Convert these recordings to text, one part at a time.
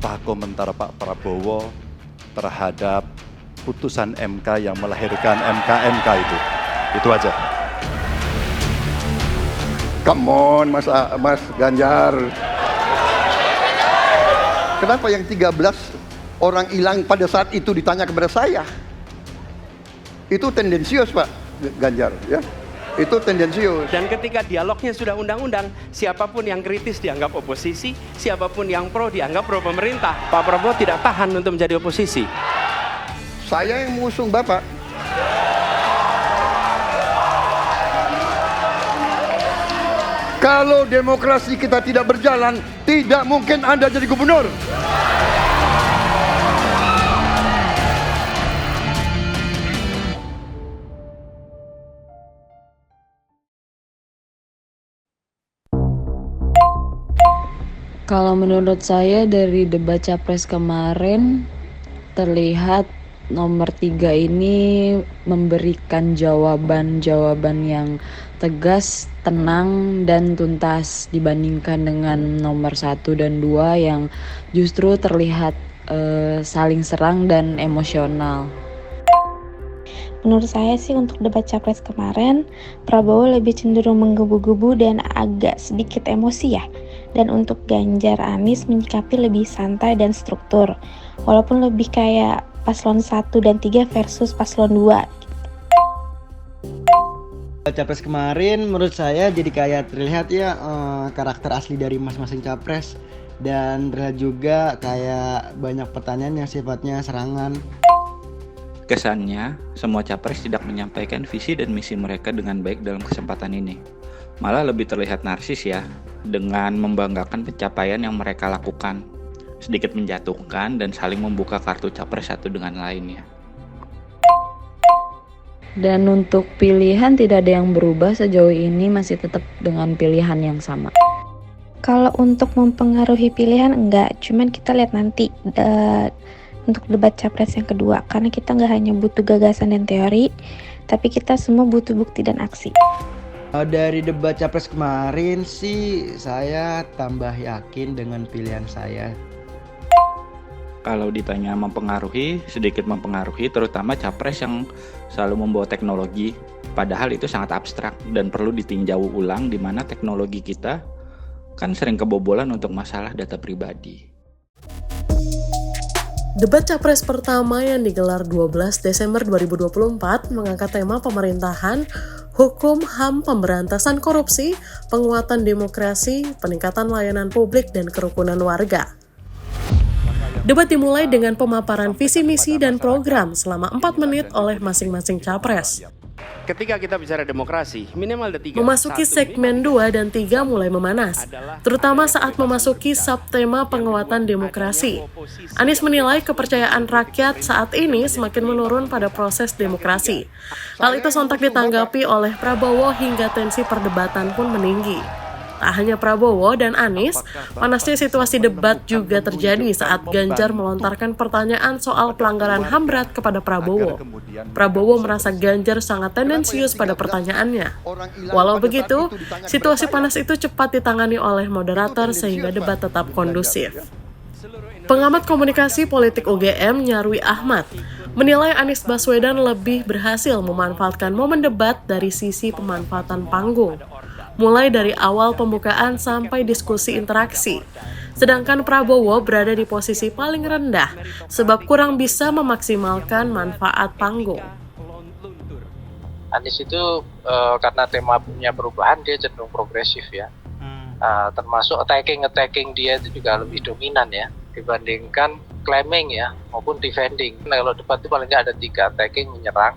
apa komentar Pak Prabowo terhadap putusan MK yang melahirkan MK-MK itu? Itu aja. Come on, Mas Ganjar. Kenapa yang 13 orang hilang pada saat itu ditanya kepada saya? Itu tendensius, Pak Ganjar, ya. Itu tendensius. Dan ketika dialognya sudah undang-undang, siapapun yang kritis dianggap oposisi, siapapun yang pro dianggap pro pemerintah. Pak Prabowo tidak tahan untuk menjadi oposisi. Saya yang mengusung Bapak. Kalau demokrasi kita tidak berjalan, tidak mungkin Anda jadi gubernur. Kalau menurut saya dari debat capres kemarin terlihat nomor 3 ini memberikan jawaban-jawaban yang tegas, tenang, dan tuntas dibandingkan dengan nomor 1 dan 2 yang justru terlihat saling serang dan emosional. Menurut saya sih untuk debat capres kemarin, Prabowo lebih cenderung menggebu-gebu dan agak sedikit emosi ya. Dan untuk Ganjar Anies menyikapi lebih santai dan struktur. Walaupun lebih kayak paslon 1 dan 3 versus paslon 2. Capres kemarin menurut saya jadi kayak terlihat ya karakter asli dari masing-masing capres. Dan terlihat juga kayak banyak pertanyaan yang sifatnya serangan. Kesannya, semua capres tidak menyampaikan visi dan misi mereka dengan baik dalam kesempatan ini. Malah lebih terlihat narsis ya, dengan membanggakan pencapaian yang mereka lakukan. Sedikit menjatuhkan dan saling membuka kartu capres satu dengan lainnya. Dan untuk pilihan tidak ada yang berubah sejauh ini, masih tetap dengan pilihan yang sama. Kalau untuk mempengaruhi pilihan enggak, cuman kita lihat nanti untuk debat capres yang kedua. Karena kita nggak hanya butuh gagasan dan teori, tapi kita semua butuh bukti dan aksi. Dari debat capres kemarin sih saya tambah yakin dengan pilihan saya. Kalau ditanya mempengaruhi, sedikit mempengaruhi, terutama capres yang selalu membawa teknologi. Padahal itu sangat abstrak dan perlu ditinjau ulang, di mana teknologi kita kan sering kebobolan untuk masalah data pribadi. Debat Capres pertama yang digelar 12 Desember 2024 mengangkat tema pemerintahan, hukum, HAM, pemberantasan korupsi, penguatan demokrasi, peningkatan layanan publik, dan kerukunan warga. Debat dimulai dengan pemaparan visi misi dan program selama 4 menit oleh masing-masing capres. Ketika kita bicara demokrasi, minimal ada 3. Memasuki segmen 2 dan 3 mulai memanas, terutama saat memasuki subtema penguatan demokrasi. Anies menilai kepercayaan rakyat saat ini semakin menurun pada proses demokrasi. Hal itu sontak ditanggapi oleh Prabowo hingga tensi perdebatan pun meninggi. Tak hanya Prabowo dan Anies, panasnya situasi debat juga terjadi saat Ganjar melontarkan pertanyaan soal pelanggaran HAM berat kepada Prabowo. Prabowo merasa Ganjar sangat tendensius pada pertanyaannya. Walau begitu, situasi panas itu cepat ditangani oleh moderator sehingga debat tetap kondusif. Pengamat komunikasi politik UGM Nyarwi Ahmad menilai Anies Baswedan lebih berhasil memanfaatkan momen debat dari sisi pemanfaatan panggung, mulai dari awal pembukaan sampai diskusi interaksi. Sedangkan Prabowo berada di posisi paling rendah sebab kurang bisa memaksimalkan manfaat panggung. Anies itu karena temanya perubahan dia cenderung progresif ya. Termasuk attacking dia itu juga lebih dominan ya dibandingkan claiming ya maupun defending. Nah, kalau debat itu paling nggak ada 3, attacking menyerang,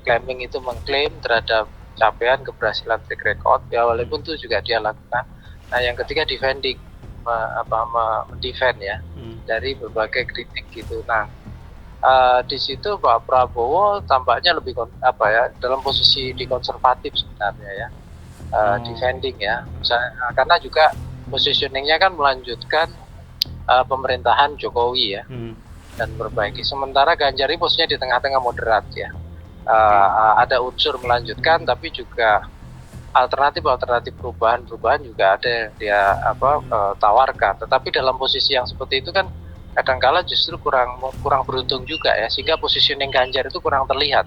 claiming itu mengklaim terhadap capaian keberhasilan track record ya, walaupun itu juga dia lakukan. Nah yang ketiga defending, mendefend ya dari berbagai kritik gitu. Nah di situ Pak Prabowo tampaknya lebih dalam posisi di konservatif sebenarnya ya, defending ya. Misalnya, karena juga positioningnya kan melanjutkan pemerintahan Jokowi ya dan perbaiki. Sementara Ganjar ini posisinya di tengah-tengah moderat ya. Ada unsur melanjutkan tapi juga alternatif perubahan juga ada yang dia tawarkan. Tetapi dalam posisi yang seperti itu kan kadangkala justru kurang beruntung juga ya, sehingga positioning Ganjar itu kurang terlihat.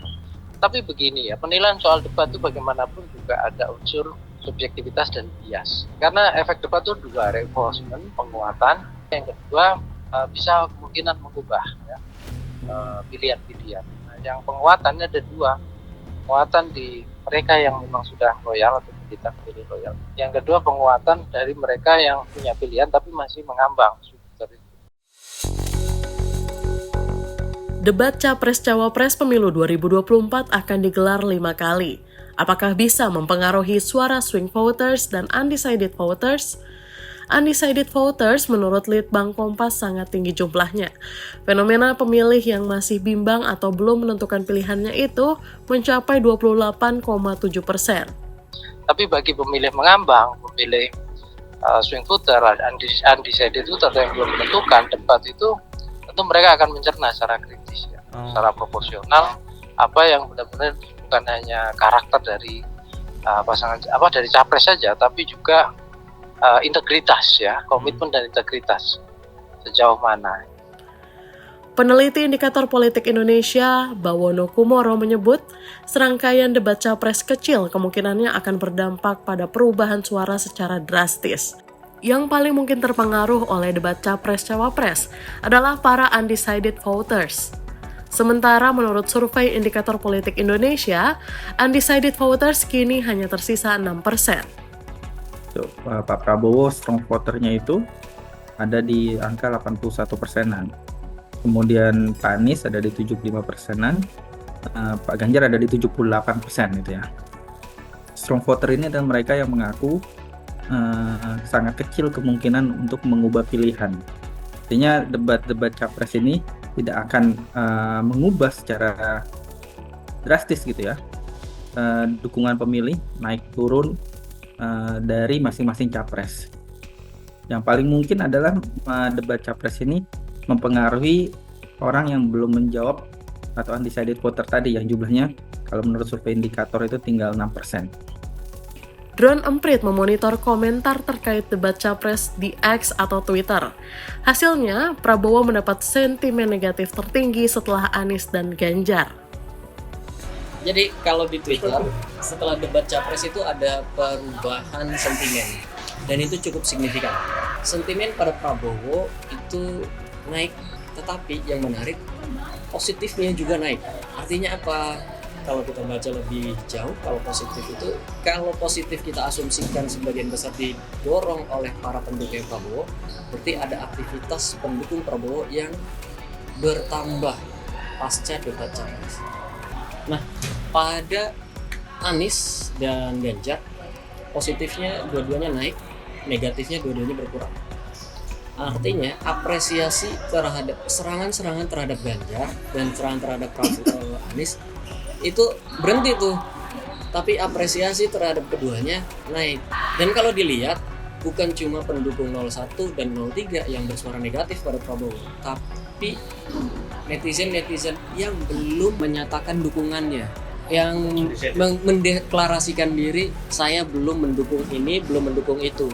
Tapi begini ya, penilaian soal debat itu bagaimanapun juga ada unsur subjektivitas dan bias. Karena efek debat itu dua, reinforcement, penguatan. Yang kedua bisa kemungkinan mengubah ya, pilihan-pilihan. Nah, yang penguatannya ada dua, penguatan di mereka yang memang sudah loyal atau kita pilih loyal. Yang kedua penguatan dari mereka yang punya pilihan tapi masih mengambang. Debat Capres-Cawapres Pemilu 2024 akan digelar 5 kali. Apakah bisa mempengaruhi suara swing voters dan undecided voters? Undecided voters menurut Litbang Kompas sangat tinggi jumlahnya. Fenomena pemilih yang masih bimbang atau belum menentukan pilihannya itu mencapai 28,7%. Tapi bagi pemilih mengambang, pemilih swing voter, undecided voter yang belum menentukan, debat itu tentu mereka akan mencerna secara kritis ya, secara proporsional apa yang benar-benar bukan hanya karakter dari pasangan dari capres saja, tapi juga integritas ya, komitmen dan integritas sejauh mana. Peneliti Indikator Politik Indonesia, Bawono Kumoro menyebut, serangkaian debat capres kecil kemungkinannya akan berdampak pada perubahan suara secara drastis. Yang paling mungkin terpengaruh oleh debat capres-cawapres adalah para undecided voters. Sementara menurut survei Indikator Politik Indonesia, undecided voters kini hanya tersisa 6%. Pak Prabowo strong voternya itu ada di angka 81%-an. Kemudian Pak Anies ada di 75%-an, Pak Ganjar ada di 78% gitu ya. Strong voter ini adalah mereka yang mengaku sangat kecil kemungkinan untuk mengubah pilihan. Artinya debat-debat capres ini tidak akan mengubah secara drastis gitu ya dukungan pemilih naik turun dari masing-masing capres. Yang paling mungkin adalah debat capres ini mempengaruhi orang yang belum menjawab atau undecided voter tadi yang jumlahnya kalau menurut survei indikator itu tinggal 6%. Drone Emprit memonitor komentar terkait debat capres di X atau Twitter. Hasilnya, Prabowo mendapat sentimen negatif tertinggi setelah Anies dan Ganjar. Jadi kalau di Twitter, setelah debat capres itu ada perubahan sentimen. Dan itu cukup signifikan. Sentimen pada Prabowo itu naik, tetapi yang menarik, positifnya juga naik. Artinya apa? Kalau kita baca lebih jauh, kalau positif kita asumsikan sebagian besar didorong oleh para pendukung Prabowo, berarti ada aktivitas pendukung Prabowo yang bertambah pasca debat capres. Nah, pada Anies dan Ganjar, positifnya dua-duanya naik, negatifnya dua-duanya berkurang. Artinya apresiasi terhadap serangan-serangan terhadap Ganjar dan serangan terhadap Anies itu berhenti tuh, tapi apresiasi terhadap keduanya naik. Dan kalau dilihat, bukan cuma pendukung 01 dan 03 yang bersuara negatif pada Prabowo, tapi netizen-netizen yang belum menyatakan dukungannya, yang mendeklarasikan diri, saya belum mendukung ini, belum mendukung itu.